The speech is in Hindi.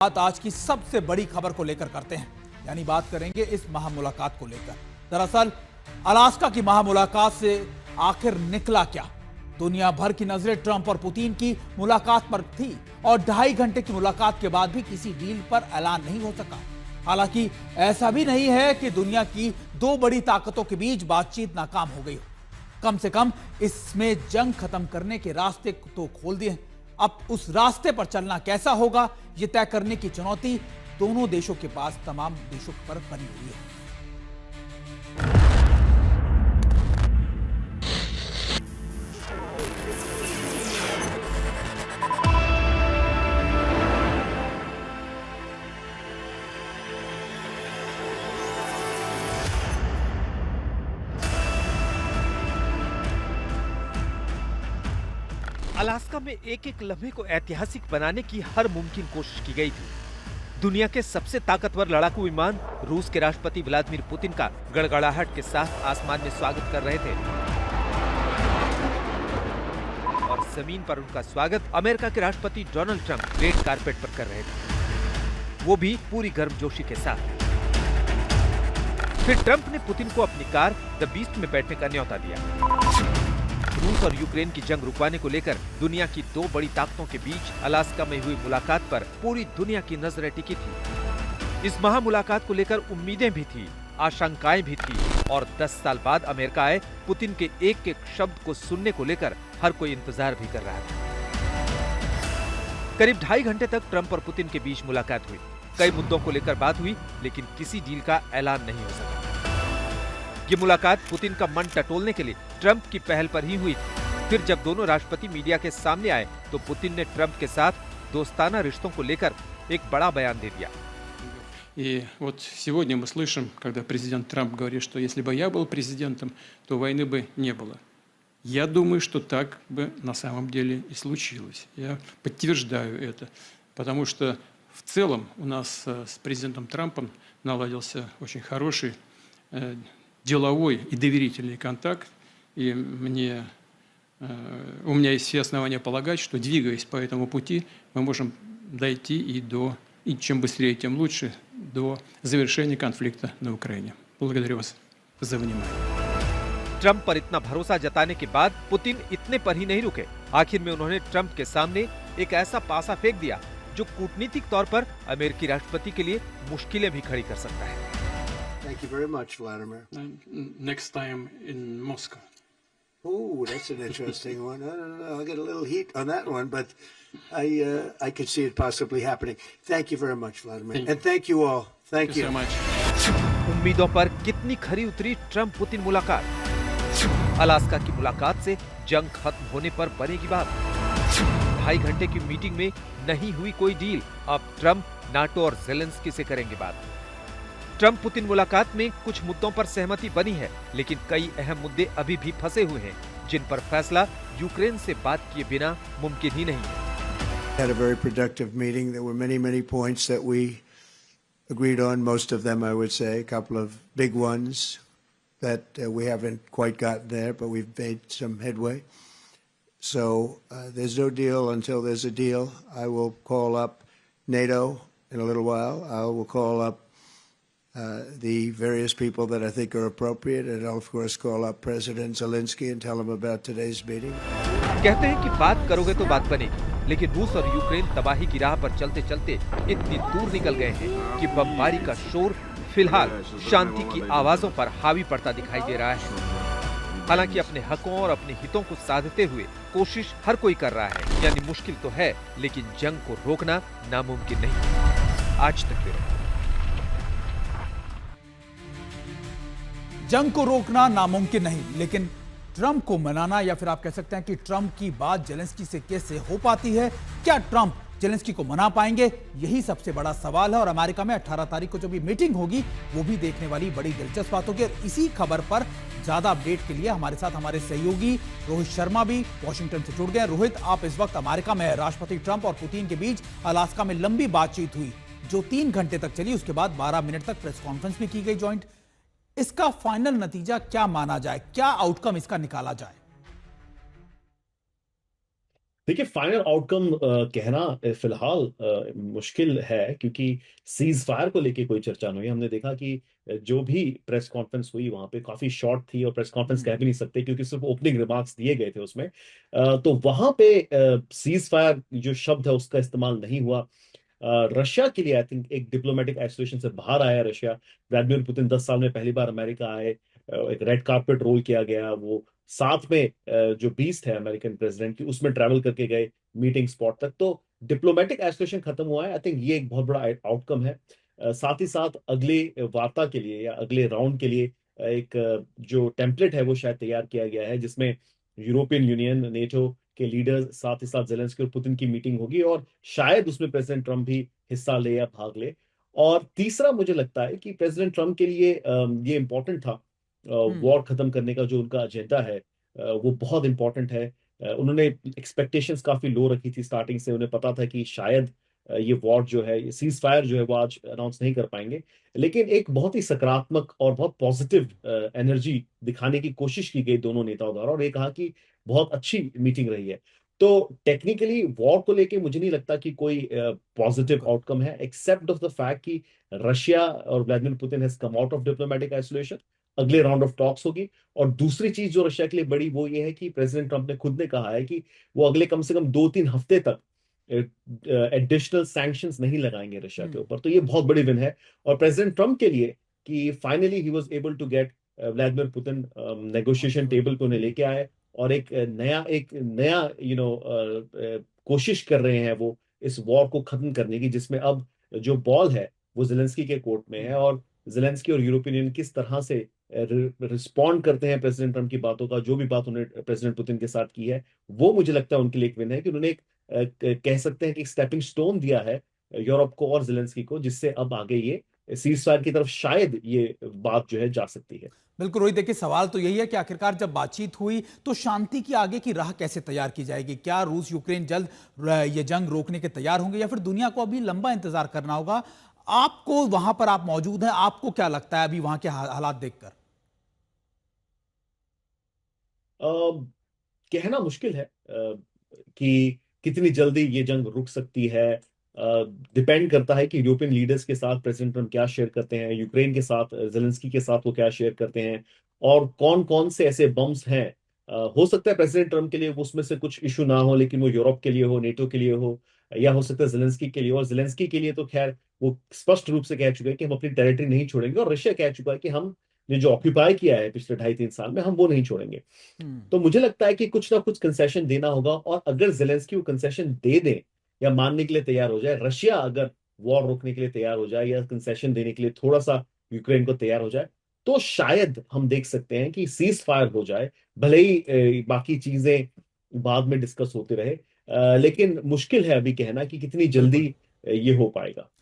बात आज की सबसे बड़ी खबर को लेकर करते हैं, यानी बात करेंगे इस महामुलाकात को लेकर। दरअसल अलास्का की महामुलाकात से आखिर निकला क्या? दुनिया भर की नजरें ट्रंप और पुतिन की मुलाकात पर थी और 2.5 घंटे की मुलाकात के बाद भी किसी डील पर ऐलान नहीं हो सका। हालांकि ऐसा भी नहीं है कि दुनिया की दो बड़ी ताकतों के बीच बातचीत नाकाम हो गई हो। कम से कम इसमें जंग खत्म करने के रास्ते तो खोल दिए हैं। अब उस रास्ते पर चलना कैसा होगा, यह तय करने की चुनौती दोनों देशों के पास तमाम देशों पर बनी हुई है। अलास्का में एक एक लम्हे को ऐतिहासिक बनाने की हर मुमकिन कोशिश की गई थी। दुनिया के सबसे ताकतवर लड़ाकू विमान रूस के राष्ट्रपति व्लादिमीर पुतिन का गड़गड़ाहट के साथ आसमान में स्वागत कर रहे थे और जमीन पर उनका स्वागत अमेरिका के राष्ट्रपति डोनाल्ड ट्रंप रेड कारपेट पर कर रहे थे, वो भी पूरी गर्मजोशी के साथ। फिर ट्रंप ने पुतिन को अपनी कार द बीस्ट में बैठने का न्योता दिया। रूस और यूक्रेन की जंग रुकवाने को लेकर दुनिया की दो बड़ी ताकतों के बीच अलास्का में हुई मुलाकात पर पूरी दुनिया की नजरें टिकी थी। इस महामुलाकात को लेकर उम्मीदें भी थी, आशंकाएं भी थी और 10 साल बाद अमेरिका आए पुतिन के एक एक शब्द को सुनने को लेकर हर कोई इंतजार भी कर रहा था। करीब 2.5 घंटे तक ट्रंप और पुतिन के बीच मुलाकात हुई। कई मुद्दों को लेकर बात हुई, लेकिन किसी डील का ऐलान नहीं हो सका। ये मुलाकात पुतिन का मन टटोलने के लिए ट्रंप की पहल पर ही हुई थी। फिर जब दोनों राष्ट्रपति मीडिया के सामने आए तो पुतिन ने ट्रंप के साथ दोस्ताना रिश्तों को लेकर एक बड़ा बयान दे दिया। И вот сегодня мы слышим, когда президент Трамп говорит, что если бы я был президентом, то войны бы не было. Я думаю, что так бы на самом деле и случилось. Я подтверждаю это, потому что в целом у нас с президентом Трампом наладился очень хороший деловой и доверительный контакт, и у меня есть все основания полагать, что, двигаясь по этому пути, мы можем дойти и чем быстрее, тем лучше, до завершения конфликта на Украине. Благодарю вас за внимание. ट्रंप पर इतना भरोसा जताने के बाद पुतिन इतने पर ही नहीं रुके। आखिर में उन्होंने ट्रंप के सामने एक ऐसा पासा फेंक दिया जो कूटनीतिक तौर पर अमेरिकी राष्ट्रपति के लिए मुश्किलें भी खड़ी कर सकता है। Thank you very much, Vladimir. Next time in Moscow. Oh, that's an interesting one. I don't know. I'll get a little heat on that one, but I could see it possibly happening. Thank you very much, Vladimir. And thank you all. Thank you. So much. उम्मीदों पर कितनी खरी उतरी ट्रंप पुतिन मुलाकात। अलास्का की मुलाकात से जंग खत्म होने पर बनेगी बात। 2.5 घंटे की मीटिंग में नहीं हुई कोई डील। अब ट्रंप नाटो और ज़ेलेंस्की से करेंगे बात। ट्रंप पुतिन मुलाकात में कुछ मुद्दों पर सहमति बनी है, लेकिन कई अहम मुद्दे अभी भी फंसे हुए हैं, जिन पर फैसला यूक्रेन से बात किए बिना मुमकिन ही नहीं है। Had a very productive meeting. There were many points that we agreed on. Most of them, I would say, a couple of big ones that we haven't quite gotten there, but we've made some headway. So there's no deal until there's a deal. I will call up NATO in a little while. I will call up the various people that I think are appropriate, and I'll of course call up President Zelensky and tell him about today's meeting. कहते हैं कि बात करोगे तो बात बनेगी, लेकिन रूस और यूक्रेन तबाही की राह पर चलते चलते इतनी दूर निकल गए हैं कि बमबारी का शोर फिलहाल शांति की आवाजों पर हावी पड़ता दिखाई दे रहा है। हालांकि अपने हकों और अपने हितों को साधते हुए कोशिश हर कोई कर रहा है, यानी मुश्किल तो है, लेकिन जंग को रोकना नामुमकिन नहीं। आज तक के जंग को रोकना नामुमकिन नहीं, लेकिन ट्रंप को मनाना, या फिर आप कह सकते हैं कि ट्रंप की बात जेलेंस्की से कैसे हो पाती है? क्या ट्रंप जेलेंस्की को मना पाएंगे? यही सबसे बड़ा सवाल है और अमेरिका में 18 तारीख को जो भी मीटिंग होगी वो भी देखने वाली बड़ी दिलचस्प बात होगी। और इसी खबर पर ज्यादा अपडेट के लिए हमारे साथ हमारे सहयोगी रोहित शर्मा भी वॉशिंगटन से जुड़ गए। रोहित, आप इस वक्त अमेरिका में हैं। राष्ट्रपति ट्रंप और पुतिन के बीच अलास्का में लंबी बातचीत हुई जो 3 घंटे तक चली। उसके बाद 12 मिनट तक प्रेस कॉन्फ्रेंस भी की गई ज्वाइंट। इसका फाइनल नतीजा क्या माना जाए, क्या आउटकम इसका निकाला जाए? देखिए, फाइनल आउटकम कहना फिलहाल मुश्किल है, क्योंकि सीज फायर को लेके कोई चर्चा नहीं हुई। हमने देखा कि जो भी प्रेस कॉन्फ्रेंस हुई वहां पे काफी शॉर्ट थी, और प्रेस कॉन्फ्रेंस कह भी नहीं सकते क्योंकि सिर्फ ओपनिंग रिमार्क्स दिए गए थे उसमें। तो वहां पे सीज फायर जो शब्द है उसका इस्तेमाल नहीं हुआ। रशिया के लिए आई थिंक एक डिप्लोमेटिक आइसोलेशन से बाहर आया रशिया। व्लादिमीर पुतिन 10 साल में पहली बार अमेरिका आए, एक रेड कार्पेट रोल किया गया, वो साथ में जो बीस्ट है अमेरिकन प्रेसिडेंट की उसमें ट्रैवल करके गए मीटिंग स्पॉट तक। तो डिप्लोमेटिक आइसोलेशन खत्म हुआ है। आई थिंक ये एक बहुत बड़ा आउटकम है। साथ ही साथ अगले वार्ता के लिए या अगले राउंड के लिए एक जो टेम्पलेट है वो शायद तैयार किया गया है, जिसमें यूरोपियन यूनियन, नेटो के लीडर्स, साथ ही साथ जेलेंस्की और पुतिन की मीटिंग होगी, और शायद उसमें प्रेसिडेंट ट्रंप भी हिस्सा ले या भाग ले। और तीसरा मुझे लगता है कि प्रेसिडेंट ट्रंप के लिए ये इंपॉर्टेंट था, वॉर खत्म करने का जो उनका एजेंडा है वो बहुत इंपॉर्टेंट है। उन्होंने एक्सपेक्टेशंस काफी लो रखी थी स्टार्टिंग से। उन्हें पता था कि शायद ये वॉर जो है, ये सीज फायर जो है वो आज अनाउंस नहीं कर पाएंगे। लेकिन एक बहुत ही सकारात्मक और बहुत पॉजिटिव एनर्जी दिखाने की कोशिश की गई दोनों नेताओं द्वारा, और ये कहा कि बहुत अच्छी मीटिंग रही है। तो टेक्निकली वॉर को लेके मुझे नहीं लगता कि कोई पॉजिटिव आउटकम है, एक्सेप्ट ऑफ द फैक्ट कि रशिया और Vladimir Putin has come out of diplomatic isolation. अगले राउंड ऑफ टॉक्स होगी। और दूसरी चीज जो रशिया के लिए बड़ी वो ये है कि प्रेसिडेंट ट्रंप ने खुद ने कहा है कि वो अगले कम से कम 2-3 हफ्ते तक एडिशनल सैंक्शंस नहीं लगाएंगे रशिया के ऊपर। तो ये बहुत बड़ी विन है और प्रेसिडेंट ट्रंप के लिए कि finally he was able to get Vladimir Putin negotiation table पे उन्हें लेके आए, और एक नया कोशिश कर रहे हैं वो इस वॉर को खत्म करने की, जिसमें अब जो बॉल है वो जेलेंस्की के कोर्ट में है। और जेलेंस्की और यूरोपियन यूनियन किस तरह से रिस्पॉन्ड करते हैं प्रेसिडेंट ट्रंप की बातों का, जो भी बात उन्होंने प्रेसिडेंट पुतिन के साथ की है, वो मुझे लगता है उनके लिए एक विन है कि उन्होंने कह सकते हैं कि स्टेपिंग स्टोन दिया है यूरोप को और जेलेंस्की को, जिससे अब आगे ये सीज फायर की तरफ शायद ये बात जो है जा सकती है। बिल्कुल रोहित, देखिए सवाल तो यही है कि आखिरकार जब बातचीत हुई तो शांति की आगे की राह कैसे तैयार की जाएगी? क्या रूस यूक्रेन जल्द ये जंग रोकने के तैयार होंगे या फिर दुनिया को अभी लंबा इंतजार करना होगा? आपको वहां पर आप मौजूद हैं, आपको क्या लगता है अभी वहां के हालात देखकर? कहना मुश्किल है कि कितनी जल्दी ये जंग रुक सकती है। डिपेंड करता है कि यूरोपियन लीडर्स के साथ प्रेसिडेंट ट्रम्प क्या शेयर करते हैं, यूक्रेन के साथ जेलेंस्की के साथ वो क्या शेयर करते हैं, और कौन कौन से ऐसे बम्स हैं। हो सकता है प्रेसिडेंट ट्रम्प के लिए वो उसमें से कुछ इशू ना हो, लेकिन वो यूरोप के लिए हो, नेटो के लिए हो, या हो सकता है जेलेंस्की के लिए। और जेलेंस्की के लिए तो खैर वो स्पष्ट रूप से कह चुके हैं कि हम अपनी टेरिटरी नहीं छोड़ेंगे, और रशिया कह चुका है कि हम ने जो ऑक्यूपाई किया है पिछले 2.5-3 साल में, हम वो नहीं छोड़ेंगे। तो मुझे लगता है कि कुछ ना कुछ कंसेशन देना होगा, और अगर जेलेंस्की वो कंसेशन दे दे या मानने के लिए तैयार हो जाए, रशिया अगर वॉर रोकने के लिए तैयार हो जाए या कंसेशन देने के लिए थोड़ा सा यूक्रेन को तैयार हो जाए, तो शायद हम देख सकते हैं कि सीज फायर हो जाए। भले ही बाकी चीजें बाद में डिस्कस होते रहे, लेकिन मुश्किल है अभी कहना कि कितनी बिल्कुल। जल्दी ये हो पाएगा।